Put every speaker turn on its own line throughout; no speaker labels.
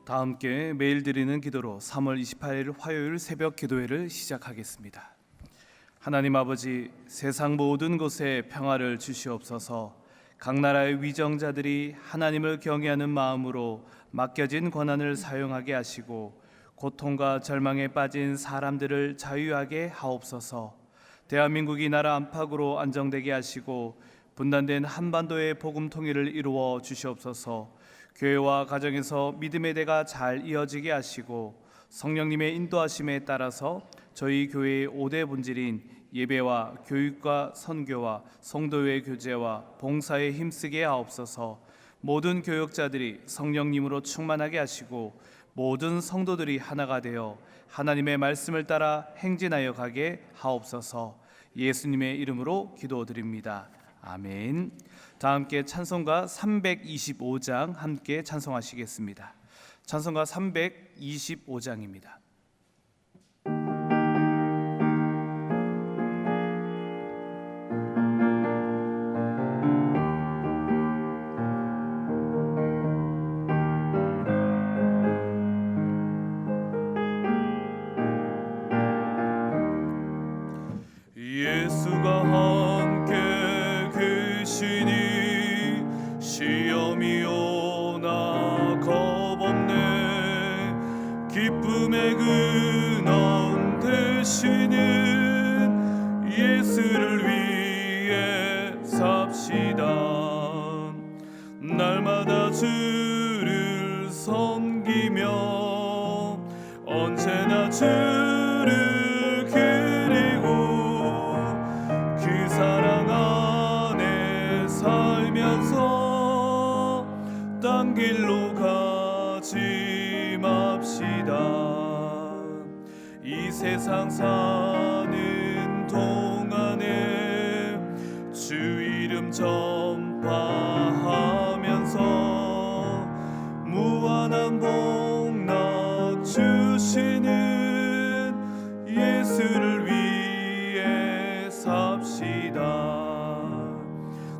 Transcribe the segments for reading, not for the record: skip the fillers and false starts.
다 함께 매일 드리는 기도로 3월 28일 화요일 새벽 기도회를 시작하겠습니다. 하나님 아버지, 세상 모든 곳에 평화를 주시옵소서. 각 나라의 위정자들이 하나님을 경외하는 마음으로 맡겨진 권한을 사용하게 하시고 고통과 절망에 빠진 사람들을 자유하게 하옵소서. 대한민국이 나라 안팎으로 안정되게 하시고 분단된 한반도의 복음 통일을 이루어 주시옵소서. 교회와 가정에서 믿음의 대가 잘 이어지게 하시고 성령님의 인도하심에 따라서 저희 교회의 5대 본질인 예배와 교육과 선교와 성도의 교제와 봉사에 힘쓰게 하옵소서. 모든 교역자들이 성령님으로 충만하게 하시고 모든 성도들이 하나가 되어 하나님의 말씀을 따라 행진하여 가게 하옵소서. 예수님의 이름으로 기도드립니다. 아멘. 다 함께 찬송가 325장 함께 찬송하시겠습니다. 찬송가 325장입니다. 예수가 함께 계시니 시험이 오나 겁없네. 기쁨의 근원 되시는 예수를 위해 삽시다. 날마다 주를 섬기며 언제나 주를 딴 길로 가지 맙시다. 이 세상 사는 동안에 주 이름 전파하면서 무한한 복락 주시는 예수를 위해 삽시다.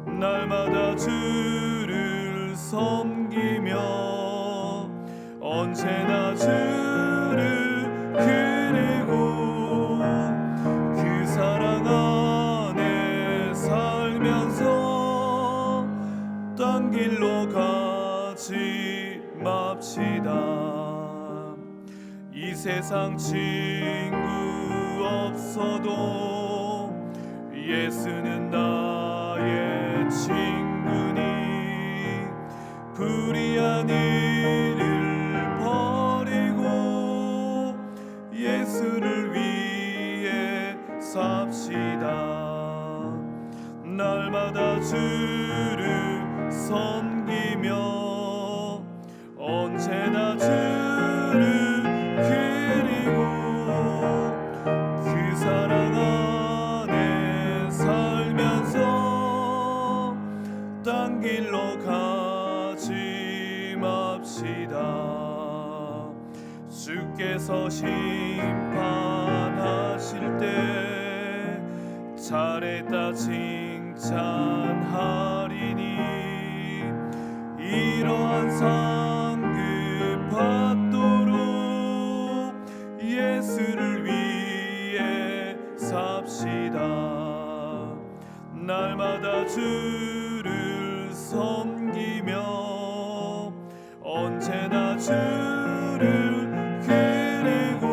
날마다 주를 섬기며 언제나 주를 그리고 그 사랑 안에 살면서 딴 길로 가지 맙시다. 이 세상 친구 없어도 예수는 나의 친구니 불의한 일을 버리고 예수를 위해 삽시다. 날마다 주를 섬기며 언제나 주를 그리고 그 사랑 안에 살면서 딴 길로 주께서 심판하실 때 잘했다 칭찬하리니 이러한 상급 받도록 예수를 위해 삽시다. 날마다 주를 섬기며 언제나 주를 그리고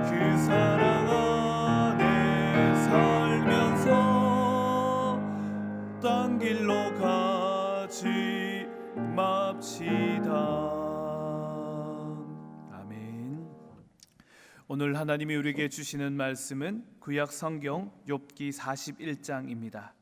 그 사랑 안에 살면서 딴 길로 가지 맙시다. 아멘. 오늘 하나님이 우리에게 주시는 말씀은 구약 성경 욥기 41장입니다.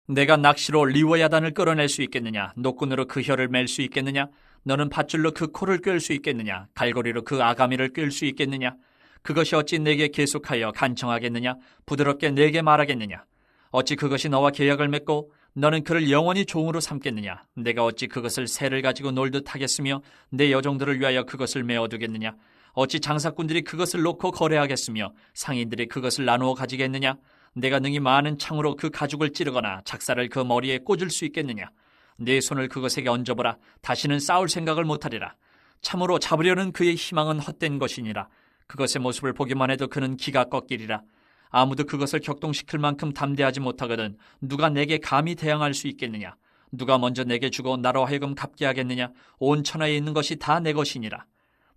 내가 낚시로 리워야단을 끌어낼 수 있겠느냐? 노끈으로 그 혀를 맬 수 있겠느냐? 너는 밧줄로 그 코를 끌 수 있겠느냐? 갈고리로 그 아가미를 끌 수 있겠느냐? 그것이 어찌 내게 계속하여 간청하겠느냐? 부드럽게 내게 말하겠느냐? 어찌 그것이 너와 계약을 맺고 너는 그를 영원히 종으로 삼겠느냐? 내가 어찌 그것을 새를 가지고 놀듯 하겠으며 내 여종들을 위하여 그것을 메어두겠느냐? 어찌 장사꾼들이 그것을 놓고 거래하겠으며 상인들이 그것을 나누어 가지겠느냐? 내가 능히 많은 창으로 그 가죽을 찌르거나 작사를 그 머리에 꽂을 수 있겠느냐? 네 손을 그것에게 얹어보라. 다시는 싸울 생각을 못하리라. 참으로 잡으려는 그의 희망은 헛된 것이니라. 그것의 모습을 보기만 해도 그는 기가 꺾이리라. 아무도 그것을 격동시킬 만큼 담대하지 못하거든 누가 내게 감히 대항할 수 있겠느냐? 누가 먼저 내게 주고 나로 하여금 갚게 하겠느냐? 온 천하에 있는 것이 다 내 것이니라.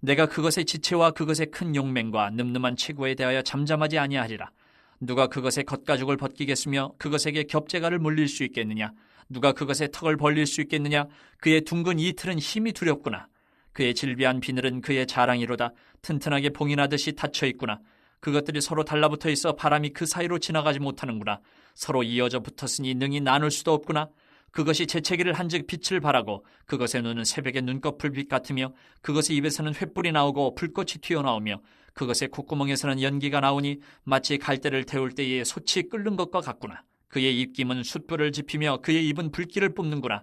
내가 그것의 지체와 그것의 큰 용맹과 늠름한 체구에 대하여 잠잠하지 아니하리라. 누가 그것의 겉가죽을 벗기겠으며 그것에게 겹재가를 물릴 수 있겠느냐? 누가 그것의 턱을 벌릴 수 있겠느냐? 그의 둥근 이틀은 힘이 두렵구나. 그의 질비한 비늘은 그의 자랑이로다. 튼튼하게 봉인하듯이 닫혀 있구나. 그것들이 서로 달라붙어 있어 바람이 그 사이로 지나가지 못하는구나. 서로 이어져 붙었으니 능히 나눌 수도 없구나. 그것이 재채기를 한즉 빛을 발하고 그것의 눈은 새벽의 눈꺼풀빛 같으며 그것의 입에서는 횃불이 나오고 불꽃이 튀어나오며 그것의 콧구멍에서는 연기가 나오니 마치 갈대를 태울 때에 솥이 끓는 것과 같구나. 그의 입김은 숯불을 지피며 그의 입은 불길을 뿜는구나.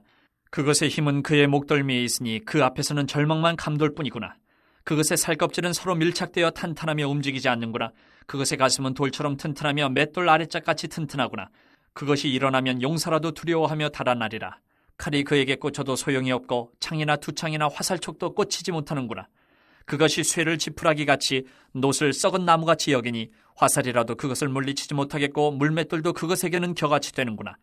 그것의 힘은 그의 목덜미에 있으니 그 앞에서는 절망만 감돌 뿐이구나. 그것의 살껍질은 서로 밀착되어 탄탄하며 움직이지 않는구나. 그것의 가슴은 돌처럼 튼튼하며 맷돌 아래짝같이 튼튼하구나. 그것이 일어나면 용사라도 두려워하며 달아나리라. 칼이 그에게 꽂혀도 소용이 없고 창이나 두창이나 화살촉도 꽂히지 못하는구나. 그것이 쇠를 지푸라기같이 놋을 썩은 나무같이 여기니 화살이라도 그것을 물리치지 못하겠고 물맷돌도 그것에게는 겨같이 되는구나.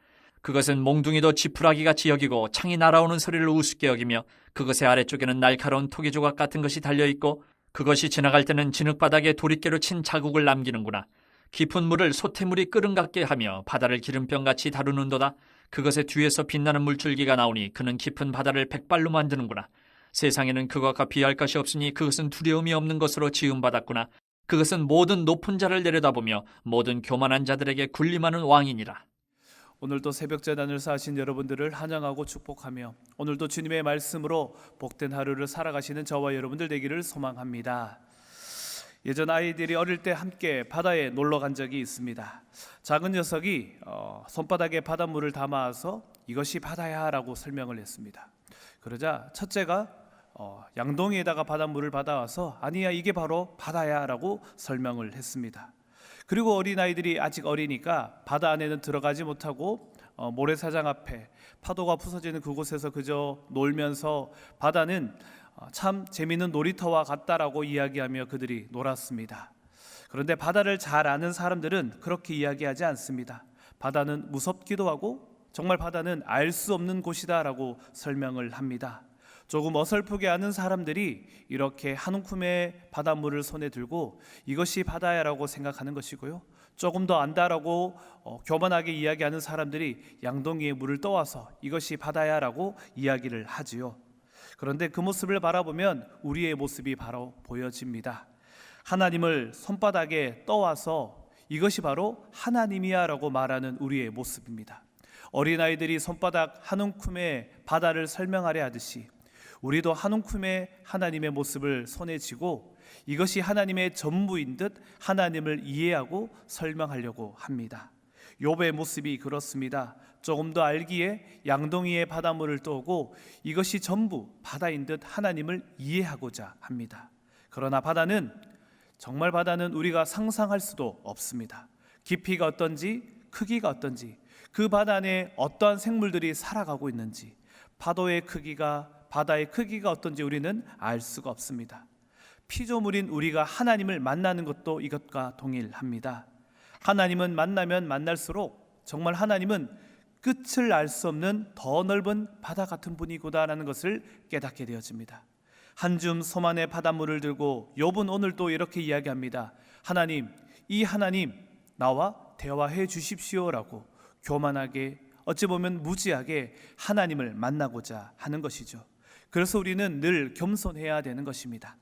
그것은 몽둥이도 지푸라기같이 여기고 창이 날아오는 소리를 우습게 여기며 그것의 아래쪽에는 날카로운 토기조각 같은 것이 달려있고 그것이 지나갈 때는 진흙바닥에 도리깨로 친 자국을 남기는구나. 깊은 물을 소태물이 끓음 같게 하며 바다를 기름병같이 다루는도다. 그것의 뒤에서 빛나는 물줄기가 나오니 그는 깊은 바다를 백발로 만드는구나. 세상에는 그것과 비할 것이 없으니 그것은 두려움이 없는 것으로 지음받았구나. 그것은 모든 높은 자를 내려다보며 모든 교만한 자들에게 군림하는 왕이니라.
오늘도 새벽 제단을 쌓으신 여러분들을 환영하고 축복하며 오늘도 주님의 말씀으로 복된 하루를 살아가시는 저와 여러분들 되기를 소망합니다. 예전 아이들이 어릴 때 함께 바다에 놀러 간 적이 있습니다. 작은 녀석이 손바닥에 바닷물을 담아서 이것이 바다야 라고 설명을 했습니다. 그러자 첫째가 양동이에다가 바닷물을 받아와서 아니야 이게 바로 바다야 라고 설명을 했습니다. 그리고 어린아이들이 아직 어리니까 바다 안에는 들어가지 못하고 모래사장 앞에 파도가 부서지는 그곳에서 그저 놀면서 바다는 참 재미있는 놀이터와 같다라고 이야기하며 그들이 놀았습니다. 그런데 바다를 잘 아는 사람들은 그렇게 이야기하지 않습니다. 바다는 무섭기도 하고 정말 바다는 알 수 없는 곳이다라고 설명을 합니다. 조금 어설프게 아는 사람들이 이렇게 한 움큼의 바닷물을 손에 들고 이것이 바다야라고 생각하는 것이고요. 조금 더 안다라고 교만하게 이야기하는 사람들이 양동이에 물을 떠와서 이것이 바다야라고 이야기를 하지요. 그런데 그 모습을 바라보면 우리의 모습이 바로 보여집니다. 하나님을 손바닥에 떠와서 이것이 바로 하나님이야 라고 말하는 우리의 모습입니다. 어린아이들이 손바닥 한 움큼의 바다를 설명하려 하듯이 우리도 한 움큼의 하나님의 모습을 손에 쥐고 이것이 하나님의 전부인 듯 하나님을 이해하고 설명하려고 합니다. 욥의 모습이 그렇습니다. 조금 더 알기에 양동이에 바닷물을 떠오고 이것이 전부 바다인 듯 하나님을 이해하고자 합니다. 그러나 정말 바다는 우리가 상상할 수도 없습니다. 깊이가 어떤지 크기가 어떤지 그 바다 안에 어떠한 생물들이 살아가고 있는지 파도의 크기가 바다의 크기가 어떤지 우리는 알 수가 없습니다. 피조물인 우리가 하나님을 만나는 것도 이것과 동일합니다. 하나님은 만나면 만날수록 정말 하나님은 끝을 알 수 없는 더 넓은 바다 같은 분이구나라는 것을 깨닫게 되어집니다. 한 줌 소만의 바닷물을 들고 욥은 오늘 또 이렇게 이야기합니다. 하나님, 이 하나님 나와 대화해 주십시오라고 교만하게 어찌 보면 무지하게 하나님을 만나고자 하는 것이죠. 그래서 우리는 늘 겸손해야 되는 것입니다.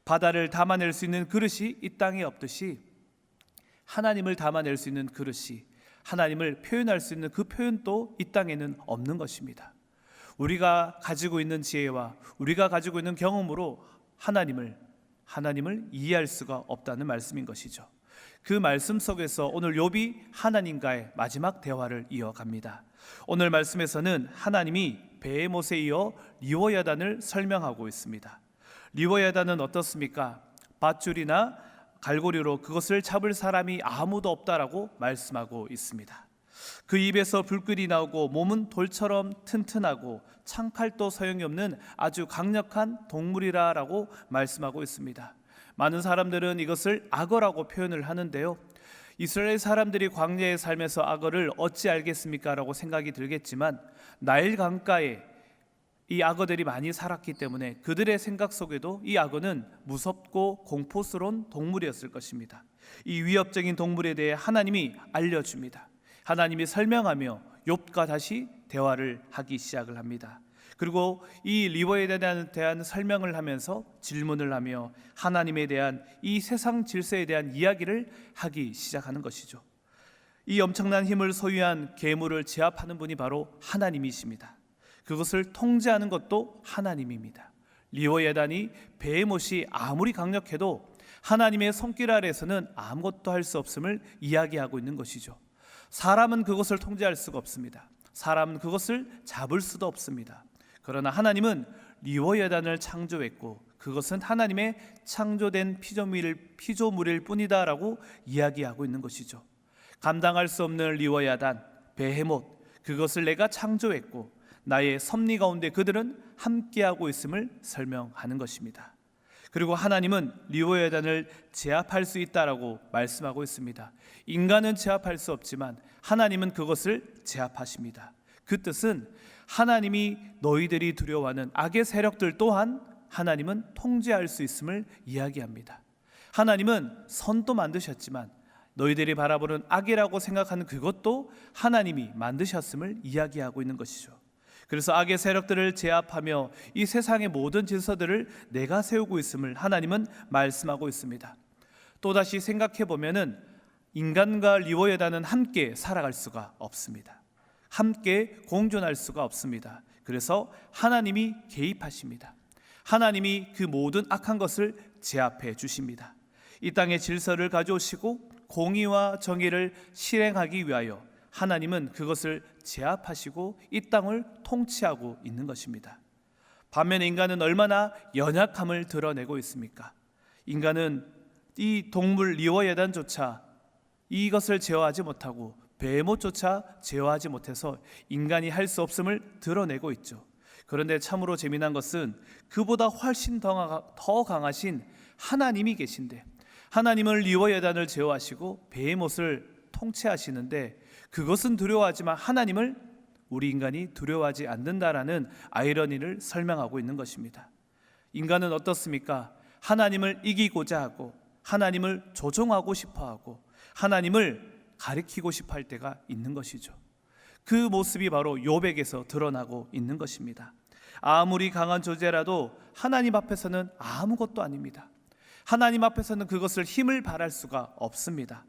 바다를 담아낼 수 있는 그릇이 이 땅에 없듯이 하나님을 담아낼 수 있는 그릇이 하나님을 표현할 수 있는 그 표현도 이 땅에는 없는 것입니다. 우리가 가지고 있는 지혜와 우리가 가지고 있는 경험으로 하나님을 이해할 수가 없다는 말씀인 것이죠. 그 말씀 속에서 오늘 욥이 하나님과의 마지막 대화를 이어갑니다. 오늘 말씀에서는 하나님이 베헤못에 이어 리워야단을 설명하고 있습니다. 리워야단은 어떻습니까? 밧줄이나 갈고리로 그것을 잡을 사람이 아무도 없다라고 말씀하고 있습니다. 그 입에서 불길이 나오고 몸은 돌처럼 튼튼하고 창칼도 소용이 없는 아주 강력한 동물이라고 말씀하고 있습니다. 많은 사람들은 이것을 악어라고 표현을 하는데요, 이스라엘 사람들이 광야에 살면서 악어를 어찌 알겠습니까? 라고 생각이 들겠지만 나일 강가에 이 악어들이 많이 살았기 때문에 그들의 생각 속에도 이 악어는 무섭고 공포스러운 동물이었을 것입니다. 이 위협적인 동물에 대해 하나님이 알려줍니다. 하나님이 설명하며 욥과 다시 대화를 하기 시작을 합니다. 그리고 이 리워에 대한 설명을 하면서 질문을 하며 하나님에 대한 이 세상 질서에 대한 이야기를 하기 시작하는 것이죠. 이 엄청난 힘을 소유한 괴물을 제압하는 분이 바로 하나님이십니다. 그것을 통제하는 것도 하나님입니다. 리워예단이 베헤못이 아무리 강력해도 하나님의 손길 아래에서는 아무것도 할 수 없음을 이야기하고 있는 것이죠. 사람은 그것을 통제할 수가 없습니다. 사람은 그것을 잡을 수도 없습니다. 그러나 하나님은 리워예단을 창조했고 그것은 하나님의 창조된 피조물일 뿐이다 라고 이야기하고 있는 것이죠. 감당할 수 없는 리워야단, 베헤못, 그것을 내가 창조했고 나의 섭리 가운데 그들은 함께하고 있음을 설명하는 것입니다. 그리고 하나님은 리워야단을 제압할 수 있다라고 말씀하고 있습니다. 인간은 제압할 수 없지만 하나님은 그것을 제압하십니다. 그 뜻은 하나님이 너희들이 두려워하는 악의 세력들 또한 하나님은 통제할 수 있음을 이야기합니다. 하나님은 선도 만드셨지만 너희들이 바라보는 악이라고 생각하는 그것도 하나님이 만드셨음을 이야기하고 있는 것이죠. 그래서 악의 세력들을 제압하며 이 세상의 모든 질서들을 내가 세우고 있음을 하나님은 말씀하고 있습니다. 또다시 생각해 보면은 인간과 리워야단은 함께 살아갈 수가 없습니다. 함께 공존할 수가 없습니다. 그래서 하나님이 개입하십니다. 하나님이 그 모든 악한 것을 제압해 주십니다. 이 땅의 질서를 가져오시고 공의와 정의를 실행하기 위하여 하나님은 그것을 제압하시고 이 땅을 통치하고 있는 것입니다. 반면에 인간은 얼마나 연약함을 드러내고 있습니까? 인간은 이 동물 리워야단조차 이것을 제어하지 못하고 베헤못조차 제어하지 못해서 인간이 할 수 없음을 드러내고 있죠. 그런데 참으로 재미난 것은 그보다 훨씬 더 강하신 하나님이 계신데 하나님은 리워야단을 제어하시고 베헤못을 통치하시는데 그것은 두려워하지만 하나님을 우리 인간이 두려워하지 않는다라는 아이러니를 설명하고 있는 것입니다. 인간은 어떻습니까? 하나님을 이기고자 하고 하나님을 조종하고 싶어하고 하나님을 가리키고 싶어 할 때가 있는 것이죠. 그 모습이 바로 욥에게서 드러나고 있는 것입니다. 아무리 강한 존재라도 하나님 앞에서는 아무것도 아닙니다. 하나님 앞에서는 그것을 힘을 발할 수가 없습니다.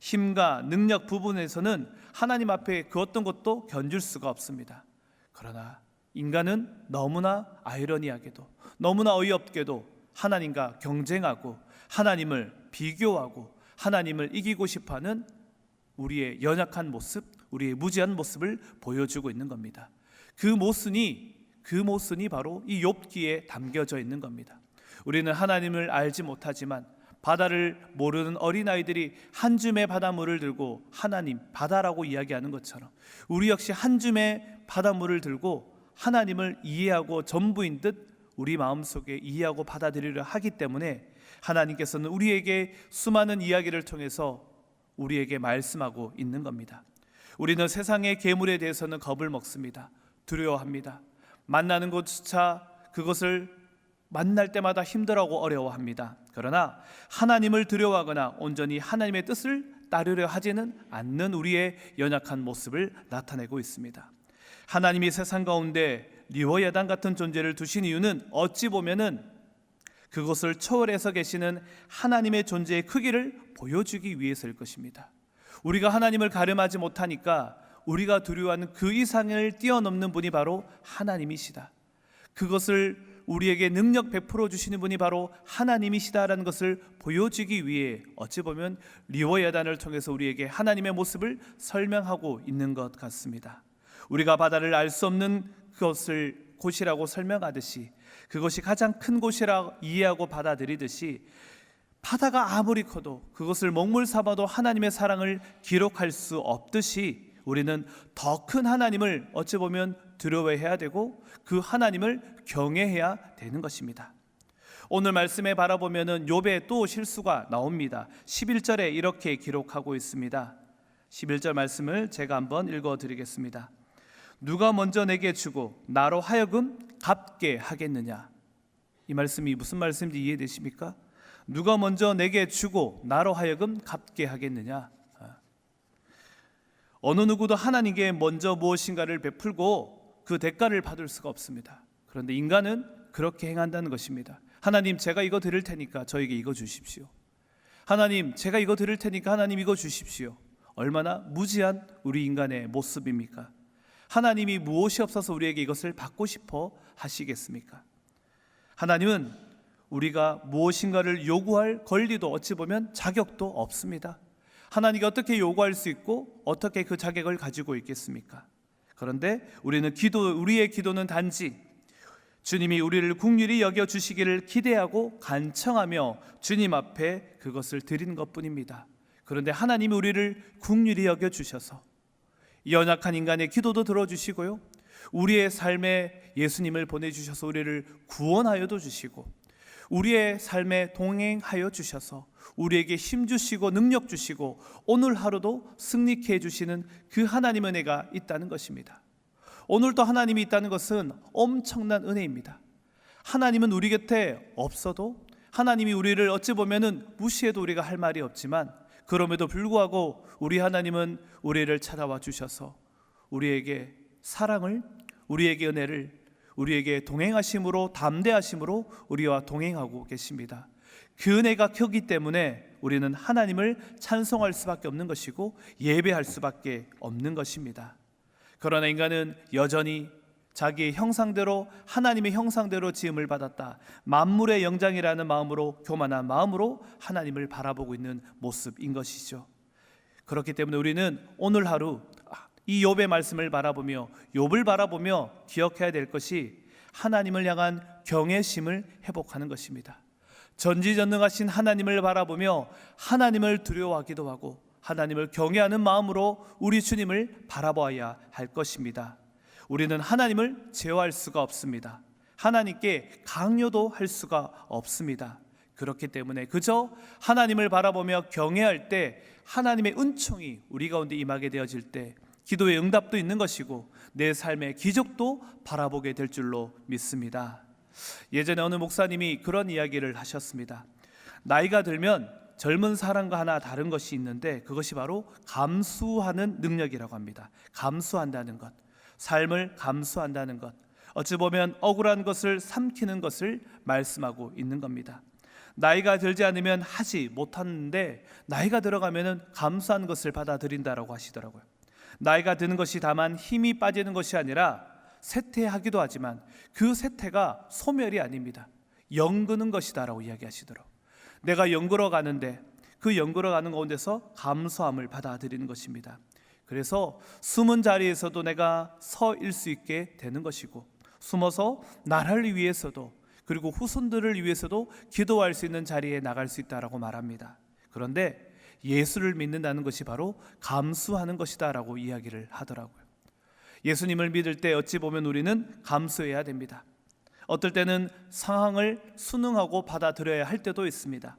힘과 능력 부분에서는 하나님 앞에 그 어떤 것도 견줄 수가 없습니다. 그러나 인간은 너무나 아이러니하게도 너무나 어이없게도 하나님과 경쟁하고 하나님을 비교하고 하나님을 이기고 싶어하는 우리의 연약한 모습, 우리의 무지한 모습을 보여주고 있는 겁니다. 그 모순이 바로 이 욥기에 담겨져 있는 겁니다. 우리는 하나님을 알지 못하지만 바다를 모르는 어린아이들이 한 줌의 바닷물을 들고 하나님, 바다라고 이야기하는 것처럼 우리 역시 한 줌의 바닷물을 들고 하나님을 이해하고 전부인 듯 우리 마음속에 이해하고 받아들이려 하기 때문에 하나님께서는 우리에게 수많은 이야기를 통해서 우리에게 말씀하고 있는 겁니다. 우리는 세상의 괴물에 대해서는 겁을 먹습니다. 두려워합니다. 만나는 것조차 그것을 만날 때마다 힘들어하고 어려워합니다. 그러나 하나님을 두려워하거나 온전히 하나님의 뜻을 따르려 하지는 않는 우리의 연약한 모습을 나타내고 있습니다. 하나님이 세상 가운데 리워야단 같은 존재를 두신 이유는 어찌 보면은 그것을 초월해서 계시는 하나님의 존재의 크기를 보여주기 위해서일 것입니다. 우리가 하나님을 가늠하지 못하니까 우리가 두려워하는 그 이상을 뛰어넘는 분이 바로 하나님이시다. 그것을 우리에게 능력 100% 주시는 분이 바로 하나님이시다라는 것을 보여주기 위해 어찌 보면 리워야단을 통해서 우리에게 하나님의 모습을 설명하고 있는 것 같습니다. 우리가 바다를 알 수 없는 곳이라고 설명하듯이 그것이 가장 큰 곳이라 이해하고 받아들이듯이 바다가 아무리 커도 그것을 먹물 삼아도 하나님의 사랑을 기록할 수 없듯이 우리는 더 큰 하나님을 어찌 보면 두려워해야 되고 그 하나님을 경외해야 되는 것입니다. 오늘 말씀에 바라보면은 욥의 또 실수가 나옵니다. 11절에 이렇게 기록하고 있습니다. 11절 말씀을 제가 한번 읽어드리겠습니다. 누가 먼저 내게 주고 나로 하여금 갚게 하겠느냐. 이 말씀이 무슨 말씀인지 이해되십니까? 누가 먼저 내게 주고 나로 하여금 갚게 하겠느냐. 어느 누구도 하나님께 먼저 무엇인가를 베풀고 그 대가를 받을 수가 없습니다. 그런데 인간은 그렇게 행한다는 것입니다. 하나님, 제가 이거 드릴 테니까 저에게 이거 주십시오. 하나님, 제가 이거 드릴 테니까 하나님 이거 주십시오. 얼마나 무지한 우리 인간의 모습입니까? 하나님이 무엇이 없어서 우리에게 이것을 받고 싶어 하시겠습니까? 하나님은 우리가 무엇인가를 요구할 권리도 어찌 보면 자격도 없습니다. 하나님께 어떻게 요구할 수 있고 어떻게 그 자격을 가지고 있겠습니까? 그런데 우리의 기도는 단지 주님이 우리를 긍휼히 여겨주시기를 기대하고 간청하며 주님 앞에 그것을 드리는 것뿐입니다. 그런데 하나님이 우리를 긍휼히 여겨주셔서 연약한 인간의 기도도 들어주시고요, 우리의 삶에 예수님을 보내주셔서 우리를 구원하여도 주시고 우리의 삶에 동행하여 주셔서 우리에게 힘 주시고 능력 주시고 오늘 하루도 승리케 해주시는 그 하나님의 은혜가 있다는 것입니다. 오늘도 하나님이 있다는 것은 엄청난 은혜입니다. 하나님은 우리 곁에 없어도, 하나님이 우리를 어찌 보면은 무시해도 우리가 할 말이 없지만, 그럼에도 불구하고 우리 하나님은 우리를 찾아와 주셔서 우리에게 사랑을, 우리에게 은혜를, 우리에게 동행하심으로, 담대하심으로 우리와 동행하고 계십니다. 그 은혜가 크기 때문에 우리는 하나님을 찬송할 수밖에 없는 것이고 예배할 수밖에 없는 것입니다. 그러나 인간은 여전히 자기의 형상대로, 하나님의 형상대로 지음을 받았다, 만물의 영장이라는 마음으로, 교만한 마음으로 하나님을 바라보고 있는 모습인 것이죠. 그렇기 때문에 우리는 오늘 하루 이 욥의 말씀을 바라보며, 욥을 바라보며 기억해야 될 것이 하나님을 향한 경외심을 회복하는 것입니다. 전지전능하신 하나님을 바라보며 하나님을 두려워하기도 하고 하나님을 경외하는 마음으로 우리 주님을 바라봐야 할 것입니다. 우리는 하나님을 제어할 수가 없습니다. 하나님께 강요도 할 수가 없습니다. 그렇기 때문에 그저 하나님을 바라보며 경외할 때 하나님의 은총이 우리 가운데 임하게 되어질 때 기도의 응답도 있는 것이고 내 삶의 기적도 바라보게 될 줄로 믿습니다. 예전에 어느 목사님이 그런 이야기를 하셨습니다. 나이가 들면 젊은 사람과 하나 다른 것이 있는데 그것이 바로 감수하는 능력이라고 합니다. 감수한다는 것, 삶을 감수한다는 것, 어찌 보면 억울한 것을 삼키는 것을 말씀하고 있는 겁니다. 나이가 들지 않으면 하지 못하는데 나이가 들어가면 감수한 것을 받아들인다라고 하시더라고요. 나이가 드는 것이 다만 힘이 빠지는 것이 아니라 쇠퇴하기도 하지만 그 쇠퇴가 소멸이 아닙니다. 영그는 것이다라고 이야기하시더라고요. 내가 영그러 가는데 그 영그러 가는 가운데서 감수함을 받아들이는 것입니다. 그래서 숨은 자리에서도 내가 서일 수 있게 되는 것이고, 숨어서 나라를 위해서도 그리고 후손들을 위해서도 기도할 수 있는 자리에 나갈 수 있다라고 말합니다. 그런데 예수를 믿는다는 것이 바로 감수하는 것이다 라고 이야기를 하더라고요. 예수님을 믿을 때 어찌 보면 우리는 감수해야 됩니다. 어떨 때는 상황을 순응하고 받아들여야 할 때도 있습니다.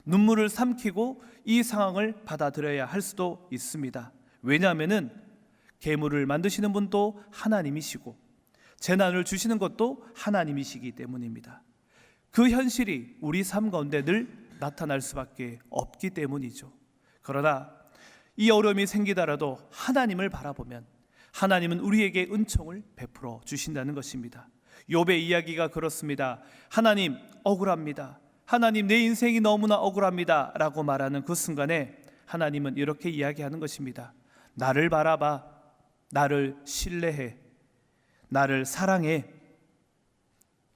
눈물을 삼키고 이 상황을 받아들여야 할 수도 있습니다. 왜냐하면 괴물을 만드시는 분도 하나님이시고 재난을 주시는 것도 하나님이시기 때문입니다. 그 현실이 우리 삶 가운데 늘 나타날 수밖에 없기 때문이죠. 그러나 이 어려움이 생기더라도 하나님을 바라보면 하나님은 우리에게 은총을 베풀어 주신다는 것입니다. 욥의 이야기가 그렇습니다. 하나님, 억울합니다. 하나님, 내 인생이 너무나 억울합니다 라고 말하는 그 순간에 하나님은 이렇게 이야기하는 것입니다. 나를 바라봐, 나를 신뢰해, 나를 사랑해.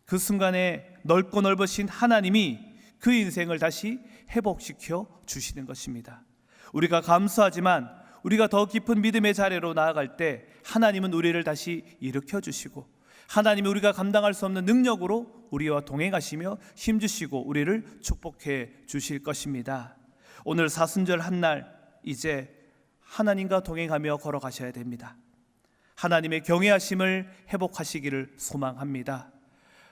그 순간에 넓고 넓으신 하나님이 그 인생을 다시 회복시켜 주시는 것입니다. 우리가 감수하지만 우리가 더 깊은 믿음의 자리로 나아갈 때 하나님은 우리를 다시 일으켜 주시고 하나님이 우리가 감당할 수 없는 능력으로 우리와 동행하시며 힘주시고 우리를 축복해 주실 것입니다. 오늘 사순절 한날 이제 하나님과 동행하며 걸어가셔야 됩니다. 하나님의 경외하심을 회복하시기를 소망합니다.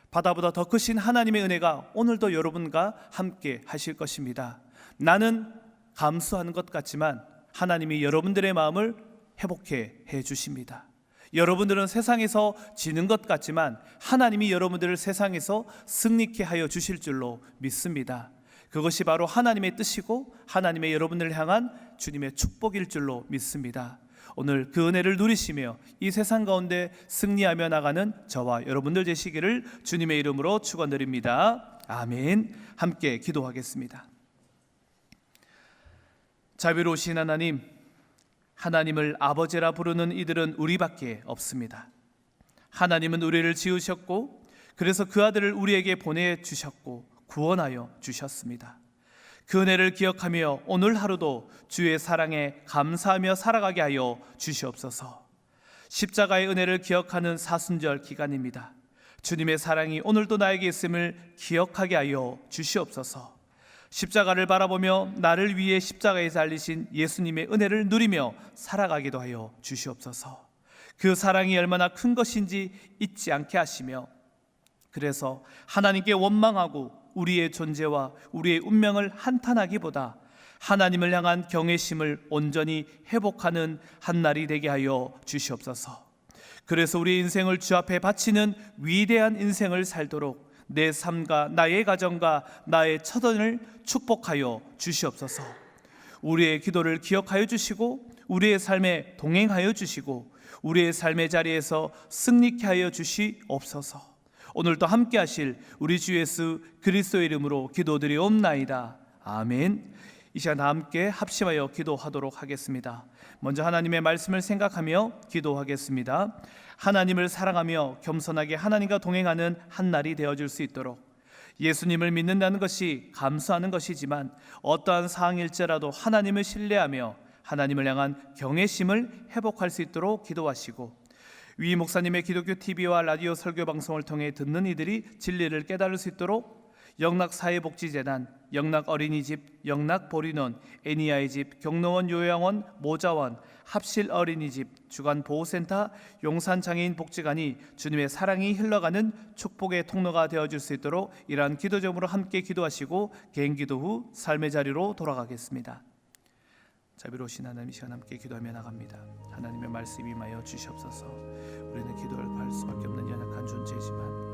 바다보다 더 크신 하나님의 은혜가 오늘도 여러분과 함께 하실 것입니다. 나는 감수하는 것 같지만 하나님이 여러분들의 마음을 회복해 주십니다. 여러분들은 세상에서 지는 것 같지만 하나님이 여러분들을 세상에서 승리케 하여 주실 줄로 믿습니다. 그것이 바로 하나님의 뜻이고 하나님의 여러분들을 향한 주님의 축복일 줄로 믿습니다. 오늘 그 은혜를 누리시며 이 세상 가운데 승리하며 나가는 저와 여러분들 되시기를 주님의 이름으로 축원드립니다. 아멘. 함께 기도하겠습니다. 자비로우신 하나님, 하나님을 아버지라 부르는 이들은 우리밖에 없습니다. 하나님은 우리를 지으셨고 그래서 그 아들을 우리에게 보내주셨고 구원하여 주셨습니다. 그 은혜를 기억하며 오늘 하루도 주의 사랑에 감사하며 살아가게 하여 주시옵소서. 십자가의 은혜를 기억하는 사순절 기간입니다. 주님의 사랑이 오늘도 나에게 있음을 기억하게 하여 주시옵소서. 십자가를 바라보며 나를 위해 십자가에 달리신 예수님의 은혜를 누리며 살아가기도 하여 주시옵소서. 그 사랑이 얼마나 큰 것인지 잊지 않게 하시며 그래서 하나님께 원망하고 우리의 존재와 우리의 운명을 한탄하기보다 하나님을 향한 경외심을 온전히 회복하는 한 날이 되게 하여 주시옵소서. 그래서 우리 인생을 주 앞에 바치는 위대한 인생을 살도록 내 삶과 나의 가정과 나의 처단을 축복하여 주시옵소서. 우리의 기도를 기억하여 주시고 우리의 삶에 동행하여 주시고 우리의 삶의 자리에서 승리케 하여 주시옵소서. 오늘도 함께 하실 우리 주 예수 그리스도의 이름으로 기도드리옵나이다. 아멘. 이 시간 다 함께 합심하여 기도하도록 하겠습니다. 먼저 하나님의 말씀을 생각하며 기도하겠습니다. 하나님을 사랑하며 겸손하게 하나님과 동행하는 한 날이 되어줄 수 있도록 예수님을 믿는다는 것이 감수하는 것이지만 어떠한 상황일지라도 하나님을 신뢰하며 하나님을 향한 경외심을 회복할 수 있도록 기도하시고 위 목사님의 기독교 TV와 라디오 설교 방송을 통해 듣는 이들이 진리를 깨달을 수 있도록 영락사회복지재단, 영락어린이집, 영락보리논, 애니아의 집, 경로원 요양원, 모자원, 합실어린이집, 주간보호센터, 용산장애인복지관이 주님의 사랑이 흘러가는 축복의 통로가 되어줄 수 있도록 이러한 기도 제목으로 함께 기도하시고 개인기도 후 삶의 자리로 돌아가겠습니다. 자비로우신 하나님, 이 시간 함께 기도하며 나갑니다. 하나님의 말씀 임하여 주시옵소서. 우리는 기도를 구할 수밖에 없는 연약한 존재이지만